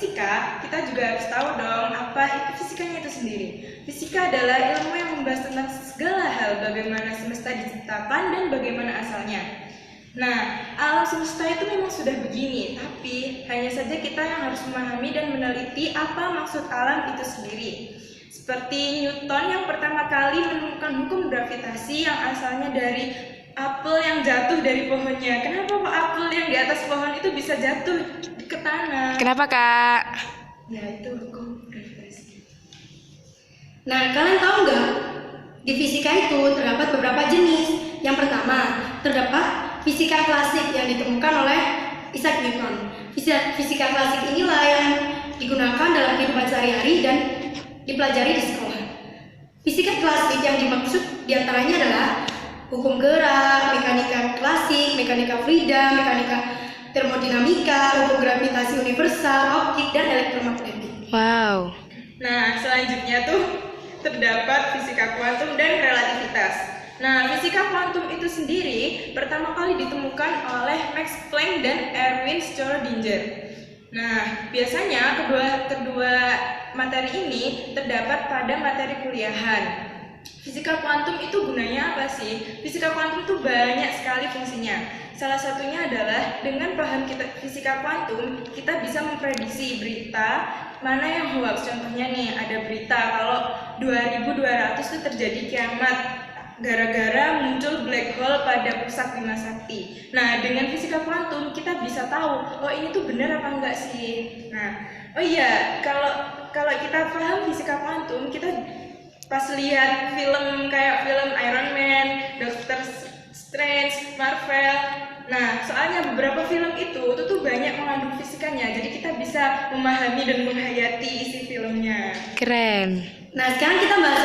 fisika, kita juga harus tahu dong apa itu fisikanya itu sendiri. Fisika adalah ilmu yang membahas tentang segala hal, bagaimana semesta diciptakan dan bagaimana asalnya. Nah, alam semesta itu memang sudah begini, tapi hanya saja kita yang harus memahami dan meneliti apa maksud alam itu sendiri. Seperti Newton yang pertama kali menemukan hukum gravitasi yang asalnya dari apel yang jatuh dari pohonnya. Kenapa apel yang di atas pohon itu bisa jatuh ke tanah? Kenapa, Kak? Ya, itu hukum gravitasi. Nah, kalian tahu nggak? Di fisika itu terdapat beberapa jenis. Yang pertama, terdapat fisika klasik yang ditemukan oleh Isaac Newton. Fisika klasik inilah yang digunakan dalam kehidupan sehari-hari dan dipelajari di sekolah. Fisika klasik yang dimaksud diantaranya adalah hukum gerak, mekanika klasik, mekanika fluida, mekanika termodinamika, hukum gravitasi universal, optik, dan elektromagnetik. Wow. Nah, selanjutnya tuh terdapat fisika kuantum dan relativitas. Nah, fisika kuantum itu sendiri pertama kali ditemukan oleh Max Planck dan Erwin Schrödinger. Nah, biasanya kedua materi ini terdapat pada materi kuliahan. Fisika kuantum itu gunanya apa sih? Fisika kuantum itu banyak sekali fungsinya. Salah satunya adalah dengan paham fisika kuantum, kita bisa memprediksi berita mana yang hoax. Contohnya nih, ada berita kalau 2200 itu terjadi kiamat gara-gara muncul black hole pada pusat Bima Sakti. Nah, dengan fisika kuantum kita bisa tahu, oh ini tuh benar apa enggak sih. Nah, oh iya, kalau kita paham fisika kuantum, kita pas lihat film kayak film Iron Man, Doctor Strange, Marvel. Nah, soalnya beberapa film itu tuh banyak mengandung fisikanya, jadi kita bisa memahami dan menghayati isi filmnya. Keren. Nah, sekarang kita bahas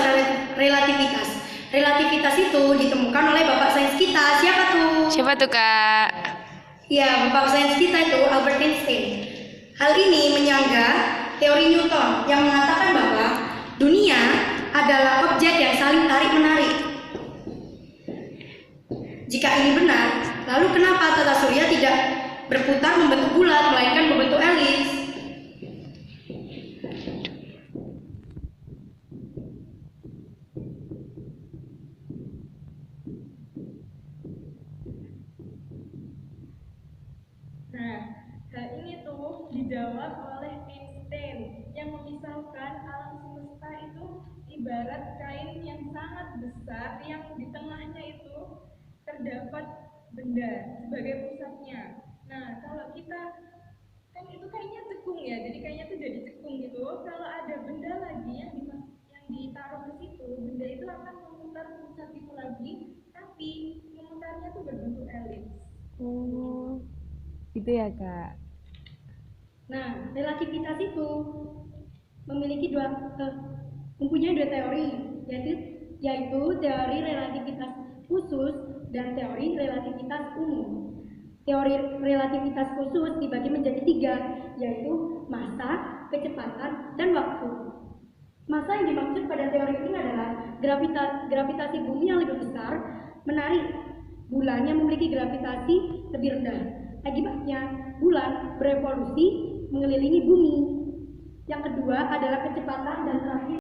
relativitas. Relativitas itu ditemukan oleh bapak sains kita. Siapa tuh? Siapa tuh, Kak? Ya, bapak sains kita itu Albert Einstein. Hal ini menyanggah teori Newton yang mengatakan bahwa dunia adalah objek yang saling tarik-menarik. Jika ini benar, lalu kenapa tata surya tidak berputar membentuk bulat, melainkan membentuk elips? Nah, hal ini tuh dijawab oleh Einstein yang memisahkan alam semesta itu ibarat kain yang sangat besar yang di tengahnya itu terdapat benda sebagai pusatnya. Nah, kalau kita kan itu kayaknya cekung ya, jadi kayaknya tuh jadi cekung gitu. Kalau ada benda lagi yang ditaruh ke situ, benda itu akan memutar pusat itu lagi, tapi memutarnya tuh berbentuk elips. Oh, gitu ya, Kak. Nah, relativitas itu mempunyai dua teori, yaitu teori relativitas khusus dan teori relativitas umum. Teori relativitas khusus dibagi menjadi tiga, yaitu massa, kecepatan, dan waktu. Massa yang dimaksud pada teori ini adalah gravitasi bumi yang lebih besar menarik bulan yang memiliki gravitasi lebih rendah. Akibatnya, bulan berevolusi mengelilingi bumi. Yang kedua adalah kecepatan dan terakhir